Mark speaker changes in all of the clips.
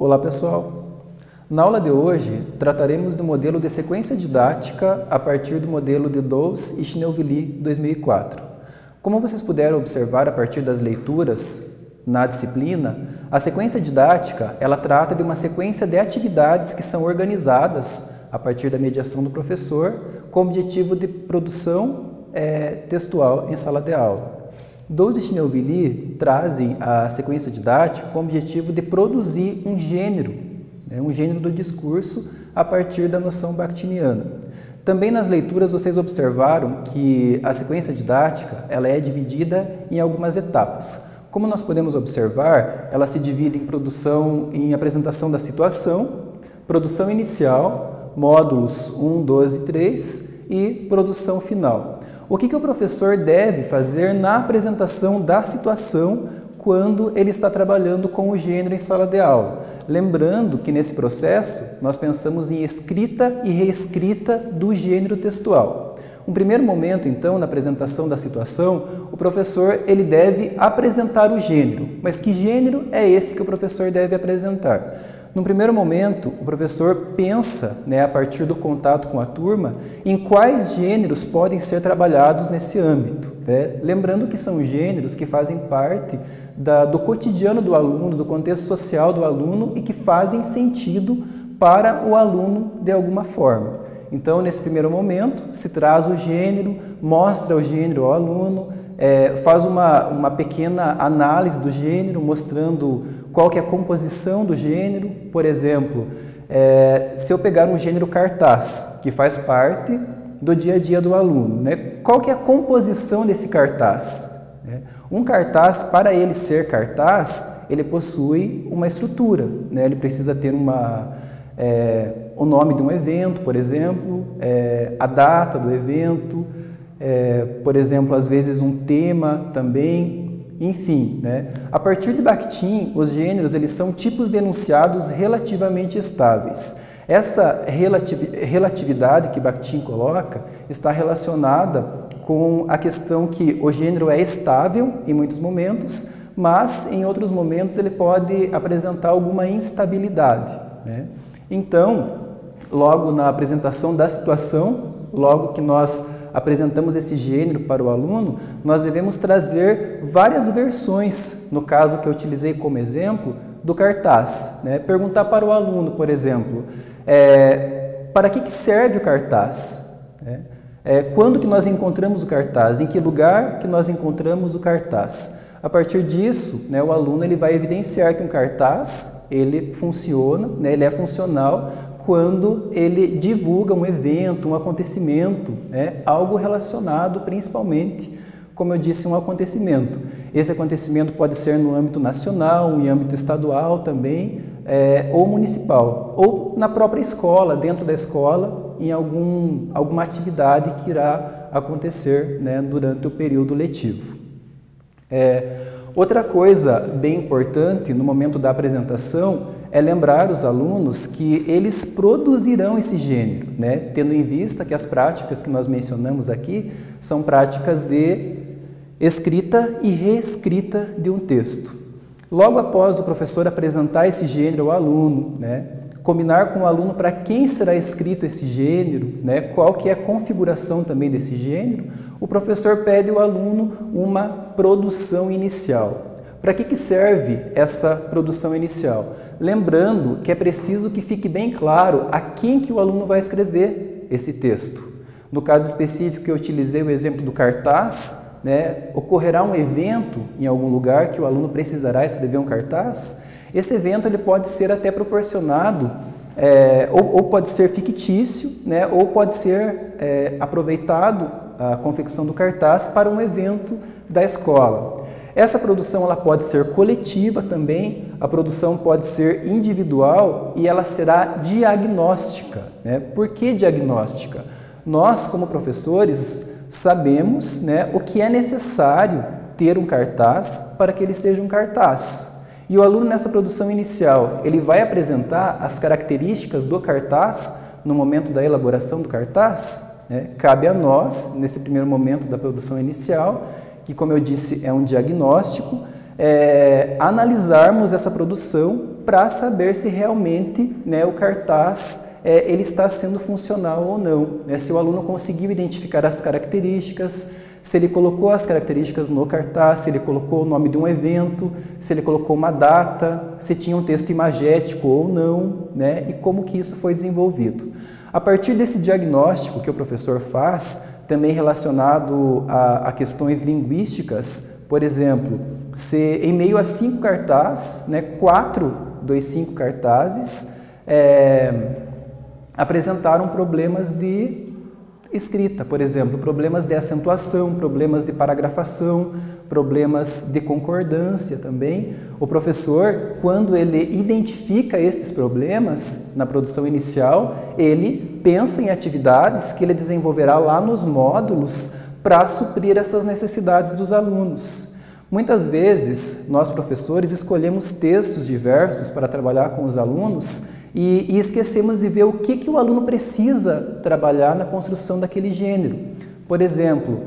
Speaker 1: Olá pessoal! Na aula de hoje trataremos do modelo de sequência didática a partir do modelo de Doves e Schneuville 2004. Como vocês puderam observar a partir das leituras na disciplina, a sequência didática ela trata de uma sequência de atividades que são organizadas a partir da mediação do professor com o objetivo de produção textual em sala de aula. Doves e Schneuville trazem a sequência didática com o objetivo de produzir um gênero do discurso a partir da noção bakhtiniana. Também nas leituras vocês observaram que a sequência didática ela é dividida em algumas etapas. Como nós podemos observar, ela se divide em apresentação da situação, produção inicial, módulos 1, 2 e 3 e produção final. O que o professor deve fazer na apresentação da situação quando ele está trabalhando com o gênero em sala de aula? Lembrando que nesse processo nós pensamos em escrita e reescrita do gênero textual. Um primeiro momento, então, na apresentação da situação, o professor ele deve apresentar o gênero. Mas que gênero é esse que o professor deve apresentar? No primeiro momento, o professor pensa, a partir do contato com a turma, em quais gêneros podem ser trabalhados nesse âmbito. Lembrando que são gêneros que fazem parte do cotidiano do aluno, do contexto social do aluno e que fazem sentido para o aluno de alguma forma. Então, nesse primeiro momento, se traz o gênero, mostra o gênero ao aluno, faz uma pequena análise do gênero, mostrando qual que é a composição do gênero. Por exemplo, se eu pegar um gênero cartaz, que faz parte do dia a dia do aluno, qual que é a composição desse cartaz? Um cartaz, para ele ser cartaz, ele possui uma estrutura, ele precisa ter o nome de um evento, por exemplo, a data do evento, por exemplo, às vezes um tema também, enfim. A partir de Bakhtin, os gêneros eles são tipos de enunciados relativamente estáveis. Essa relatividade que Bakhtin coloca está relacionada com a questão que o gênero é estável em muitos momentos, mas em outros momentos ele pode apresentar alguma instabilidade. Então, logo na apresentação da situação, logo que nós apresentamos esse gênero para o aluno, nós devemos trazer várias versões, no caso que eu utilizei como exemplo, do cartaz. Perguntar para o aluno, por exemplo, para que serve o cartaz? Quando que nós encontramos o cartaz? Em que lugar que nós encontramos o cartaz? A partir disso, o aluno ele vai evidenciar que um cartaz ele funciona, ele é funcional quando ele divulga um evento, um acontecimento, algo relacionado principalmente, como eu disse, um acontecimento. Esse acontecimento pode ser no âmbito nacional, em âmbito estadual também, ou municipal, ou na própria escola, dentro da escola, em alguma atividade que irá acontecer durante o período letivo. Outra coisa bem importante no momento da apresentação é lembrar os alunos que eles produzirão esse gênero, tendo em vista que as práticas que nós mencionamos aqui são práticas de escrita e reescrita de um texto. Logo após o professor apresentar esse gênero ao aluno, combinar com o aluno para quem será escrito esse gênero, qual que é a configuração também desse gênero, o professor pede ao aluno uma produção inicial. Para que serve essa produção inicial? Lembrando que é preciso que fique bem claro a quem que o aluno vai escrever esse texto. No caso específico que eu utilizei o exemplo do cartaz, ocorrerá um evento em algum lugar que o aluno precisará escrever um cartaz. Esse evento ele pode ser até proporcionado, ou pode ser fictício, ou pode ser aproveitado a confecção do cartaz para um evento da escola. Essa produção ela pode ser coletiva também, a produção pode ser individual e ela será diagnóstica. Por que diagnóstica? Nós, como professores, sabemos o que é necessário ter um cartaz para que ele seja um cartaz. E o aluno nessa produção inicial, ele vai apresentar as características do cartaz no momento da elaboração do cartaz? Cabe a nós, nesse primeiro momento da produção inicial, que como eu disse é um diagnóstico, analisarmos essa produção para saber se realmente, né, o cartaz ele está sendo funcional ou não, né? Se o aluno conseguiu identificar as características, se ele colocou as características no cartaz, se ele colocou o nome de um evento, se ele colocou uma data, se tinha um texto imagético ou não, né? E como que isso foi desenvolvido. A partir desse diagnóstico que o professor faz, também relacionado a questões linguísticas, por exemplo, se em meio a 5 cartazes, né, 4 dos 5 cartazes apresentaram problemas de escrita, por exemplo, problemas de acentuação, problemas de paragrafação, problemas de concordância também. O professor, quando ele identifica estes problemas na produção inicial, ele pensa em atividades que ele desenvolverá lá nos módulos para suprir essas necessidades dos alunos. Muitas vezes, nós professores escolhemos textos diversos para trabalhar com os alunos e esquecemos de ver o que o aluno precisa trabalhar na construção daquele gênero. Por exemplo,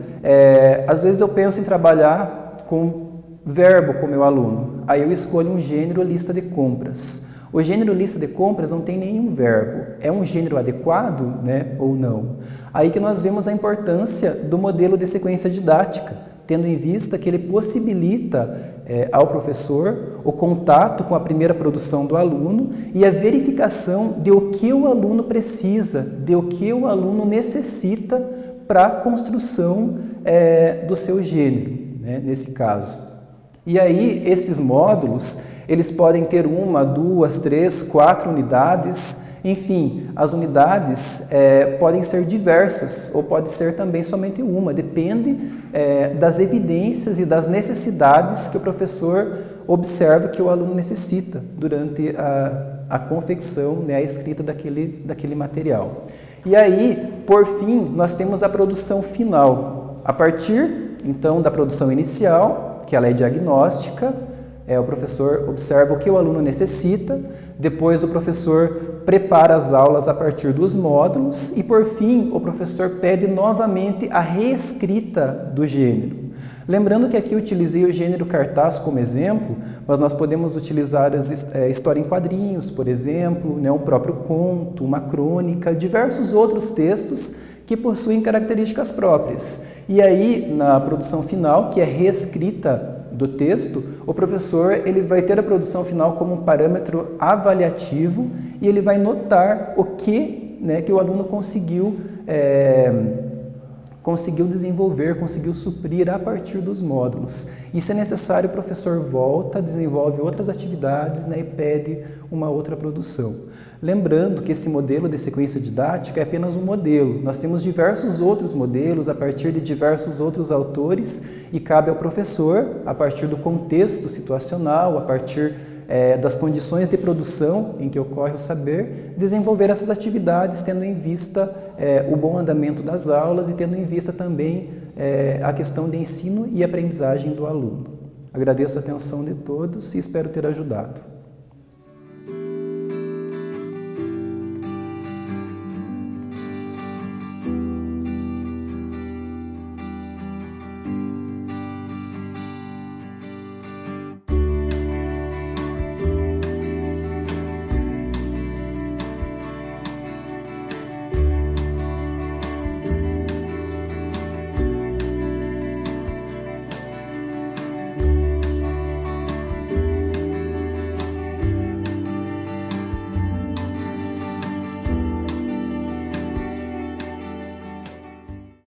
Speaker 1: às vezes eu penso em trabalhar com verbo com o meu aluno, aí eu escolho um gênero lista de compras. O gênero lista de compras não tem nenhum verbo. É um gênero adequado, né, ou não? Aí que nós vemos a importância do modelo de sequência didática, tendo em vista que ele possibilita ao professor o contato com a primeira produção do aluno e a verificação de o que o aluno precisa, de o que o aluno necessita para a construção do seu gênero, né, nesse caso. E aí, esses módulos, eles podem ter 1, 2, 3, 4 unidades, enfim, as unidades podem ser diversas ou pode ser também somente uma, depende das evidências e das necessidades que o professor observa que o aluno necessita durante a confecção, né, a escrita daquele material. E aí, por fim, nós temos a produção final. A partir, então, da produção inicial, que ela é diagnóstica, o professor observa o que o aluno necessita, depois o professor prepara as aulas a partir dos módulos e, por fim, o professor pede novamente a reescrita do gênero. Lembrando que aqui eu utilizei o gênero cartaz como exemplo, mas nós podemos utilizar história em quadrinhos, por exemplo, né, um próprio conto, uma crônica, diversos outros textos que possuem características próprias. E aí, na produção final, que é reescrita do texto, o professor ele vai ter a produção final como um parâmetro avaliativo e ele vai notar o que, né, que o aluno conseguiu desenvolver, conseguiu suprir a partir dos módulos. E se é necessário, o professor volta, desenvolve outras atividades, né, e pede uma outra produção. Lembrando que esse modelo de sequência didática é apenas um modelo. Nós temos diversos outros modelos a partir de diversos outros autores e cabe ao professor, a partir do contexto situacional, a partir das condições de produção em que ocorre o saber, desenvolver essas atividades tendo em vista o bom andamento das aulas e tendo em vista também a questão de ensino e aprendizagem do aluno. Agradeço a atenção de todos e espero ter ajudado.